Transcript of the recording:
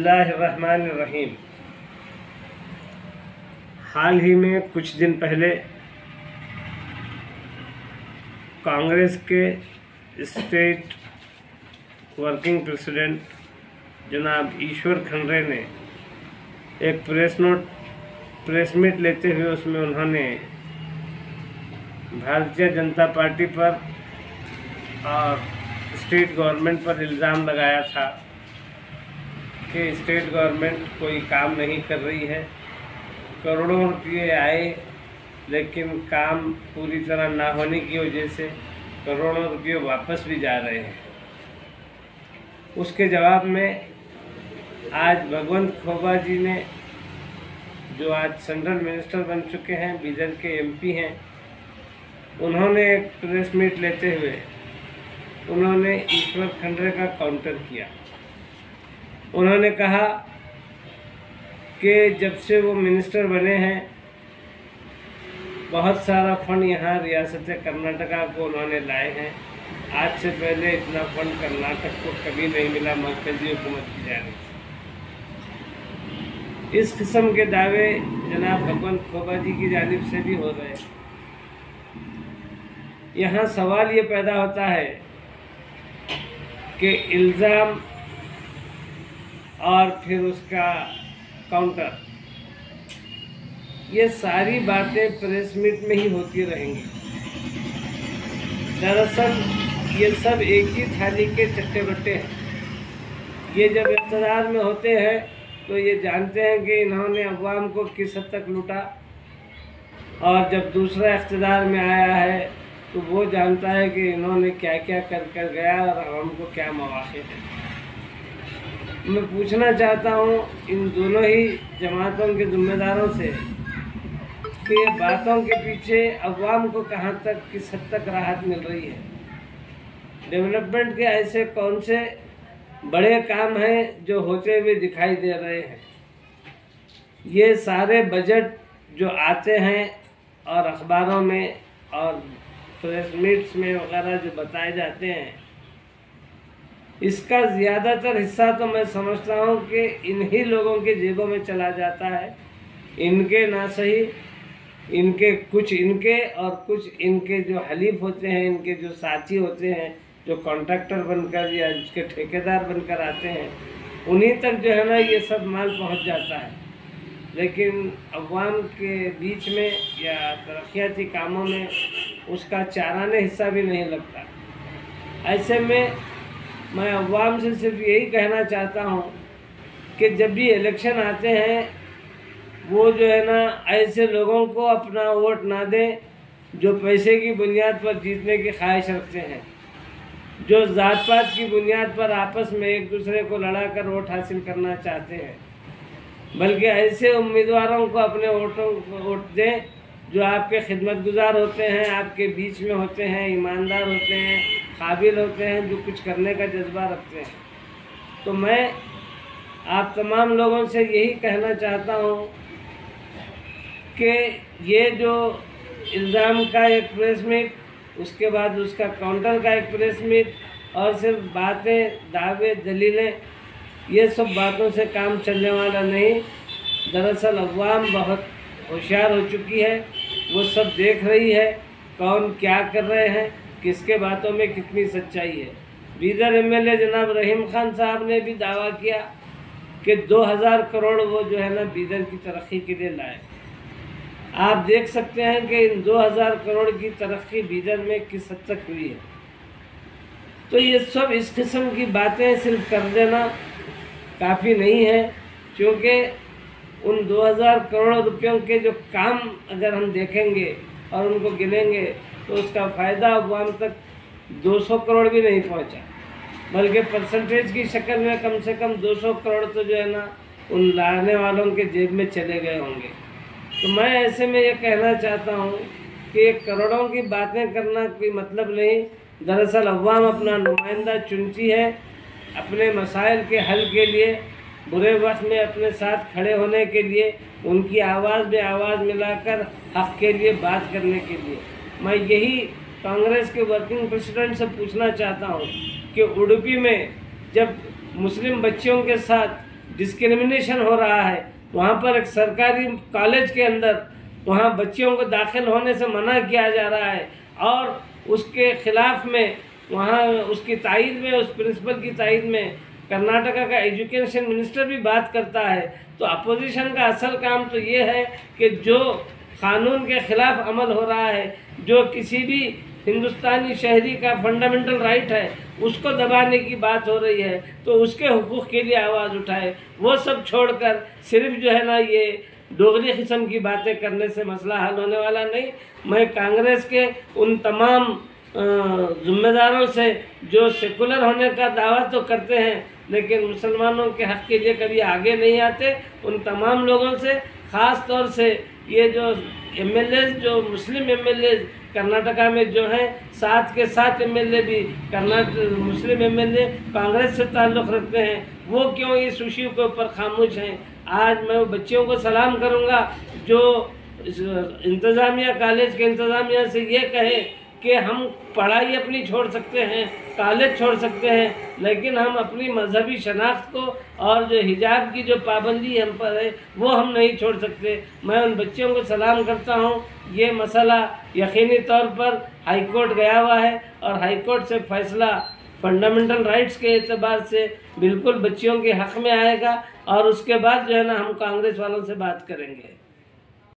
बिस्मिल्लाहिर्रहमानिर्रहीम। हाल ही में कुछ दिन पहले कांग्रेस के स्टेट वर्किंग प्रेसिडेंट जनाब ईश्वर खंडरे ने एक प्रेस मीट लेते हुए उसमें उन्होंने भारतीय जनता पार्टी पर और स्टेट गवर्नमेंट पर इल्ज़ाम लगाया था कि स्टेट गवर्नमेंट कोई काम नहीं कर रही है। करोड़ों रुपये आए लेकिन काम पूरी तरह ना होने की वजह से करोड़ों रुपये वापस भी जा रहे हैं। उसके जवाब में आज भगवंत खोबा जी ने, जो आज सेंट्रल मिनिस्टर बन चुके हैं, बीदर के एमपी हैं, उन्होंने एक प्रेस मीट लेते हुए उन्होंने ईश्वर खंडरे का काउंटर किया। उन्होंने कहा कि जब से वो मिनिस्टर बने हैं बहुत सारा फंड यहाँ रियासत कर्नाटका को उन्होंने लाए हैं। आज से पहले इतना फंड कर्नाटक को कभी नहीं मिला मरकजी हुकूमत की जानिब से। इस किस्म के दावे जनाब भगवंत खोबा जी की जानिब से भी हो रहे हैं। यहाँ सवाल ये पैदा होता है कि इल्ज़ाम और फिर उसका काउंटर, ये सारी बातें प्रेस मीट में ही होती रहेंगी। दरअसल ये सब एक ही थाली के चट्टे बट्टे हैं। ये जब इक़्तिदार में होते हैं तो ये जानते हैं कि इन्होंने अवाम को किस हद तक लूटा, और जब दूसरा इक़्तिदार में आया है तो वो जानता है कि इन्होंने क्या क्या कर गया और अवाम को क्या मौक़े हैं। मैं पूछना चाहता हूँ इन दोनों ही जमातों के ज़िम्मेदारों से कि ये बातों के पीछे अवाम को कहाँ तक, किस हद तक राहत मिल रही है। डेवलपमेंट के ऐसे कौन से बड़े काम हैं जो होते हुए दिखाई दे रहे हैं। ये सारे बजट जो आते हैं और अखबारों में और प्रेस मीट्स में वगैरह जो बताए जाते हैं, इसका ज़्यादातर हिस्सा तो मैं समझता हूँ कि इन्हीं लोगों के जेबों में चला जाता है। इनके ना सही, इनके कुछ इनके और कुछ इनके जो हलीफ होते हैं, इनके जो साथी होते हैं, जो कॉन्ट्रैक्टर बनकर या जिसके ठेकेदार बनकर आते हैं, उन्हीं तक जो है ना ये सब माल पहुँच जाता है। लेकिन अवाम के बीच में या तरक्याती कामों में उसका चाराने हिस्सा भी नहीं लगता। ऐसे में मैं अवाम से सिर्फ यही कहना चाहता हूँ कि जब भी इलेक्शन आते हैं वो जो है ना ऐसे लोगों को अपना वोट ना दें जो पैसे की बुनियाद पर जीतने की ख्वाहिश रखते हैं, जो ज़ात पात की बुनियाद पर आपस में एक दूसरे को लड़ाकर वोट हासिल करना चाहते हैं। बल्कि ऐसे उम्मीदवारों को अपने वोटों को वोट दें जो आपके खिदमतगुजार होते हैं, आपके बीच में होते हैं, ईमानदार होते हैं, काबिल होते हैं, जो कुछ करने का जज्बा रखते हैं। तो मैं आप तमाम लोगों से यही कहना चाहता हूँ कि ये जो इल्ज़ाम का एक प्रेस मीट, उसके बाद उसका काउंटर का एक प्रेस मीट, और सिर्फ बातें, दावे, दलीलें, ये सब बातों से काम चलने वाला नहीं। दरअसल अवाम बहुत होशियार हो चुकी है। वो सब देख रही है कौन क्या कर रहे हैं, किसके बातों में कितनी सच्चाई है। बीदर एमएलए जनाब रहीम खान साहब ने भी दावा किया कि 2000 करोड़ वो जो है ना बीदर की तरक्की के लिए लाए। आप देख सकते हैं कि इन 2000 करोड़ की तरक्की बीदर में किस हद तक हुई है। तो ये सब इस किस्म की बातें सिर्फ कर देना काफ़ी नहीं है, क्योंकि उन 2000 करोड़ रुपयों के जो काम अगर हम देखेंगे और उनको गिनेंगे तो उसका फ़ायदा अवाम तक 200 करोड़ भी नहीं पहुंचा, बल्कि परसेंटेज की शक्ल में कम से कम 200 करोड़ तो जो है ना उन लाने वालों के जेब में चले गए होंगे। तो मैं ऐसे में ये कहना चाहता हूँ कि करोड़ों की बातें करना कोई मतलब नहीं। दरअसल अवाम अपना नुमाइंदा चुनती है अपने मसाइल के हल के लिए, बुरे वक्त में अपने साथ खड़े होने के लिए, उनकी आवाज़ में आवाज़ मिलाकर हक़ के लिए बात करने के लिए। मैं यही कांग्रेस के वर्किंग प्रेसिडेंट से पूछना चाहता हूँ कि उडुपी में जब मुस्लिम बच्चियों के साथ डिस्क्रिमिनेशन हो रहा है। वहाँ पर एक सरकारी कॉलेज के अंदर वहाँ बच्चियों को दाखिल होने से मना किया जा रहा है और उसके खिलाफ में वहाँ उसकी तायद में, उस प्रिंसिपल की तायद में कर्नाटका का एजुकेशन मिनिस्टर भी बात करता है। तो अपोजिशन का असल काम तो ये है कि जो कानून के ख़िलाफ़ अमल हो रहा है, जो किसी भी हिंदुस्तानी शहरी का फंडामेंटल राइट है, उसको दबाने की बात हो रही है, तो उसके हुकूक़ के लिए आवाज़ उठाए। वो सब छोड़कर सिर्फ जो है ना ये दोगली किस्म की बातें करने से मसला हल होने वाला नहीं। मैं कांग्रेस के उन तमाम ज़िम्मेदारों से जो सेकुलर होने का दावा तो करते हैं लेकिन मुसलमानों के हक़ के लिए कभी आगे नहीं आते, उन तमाम लोगों से, ख़ास तौर से ये जो एमएलए, जो मुस्लिम एमएलए कर्नाटका में जो हैं, 7 के 7 एमएलए भी मुस्लिम एमएलए कांग्रेस से ताल्लुक़ रखते हैं, वो क्यों इस इशू के ऊपर खामोश हैं। आज मैं वो बच्चियों को सलाम करूँगा जो इंतज़ामिया, कॉलेज के इंतज़ामिया से ये कहे कि हम पढ़ाई अपनी छोड़ सकते हैं, कॉलेज छोड़ सकते हैं, लेकिन हम अपनी मजहबी शनाख्त को और जो हिजाब की जो पाबंदी हम पर है वो हम नहीं छोड़ सकते। मैं उन बच्चियों को सलाम करता हूँ। ये मसला यकीनी तौर पर हाई कोर्ट गया हुआ है और हाई कोर्ट से फ़ैसला फंडामेंटल राइट्स के एतबार से बिल्कुल बच्चियों के हक़ में आएगा और उसके बाद जो है ना हम कांग्रेस वालों से बात करेंगे।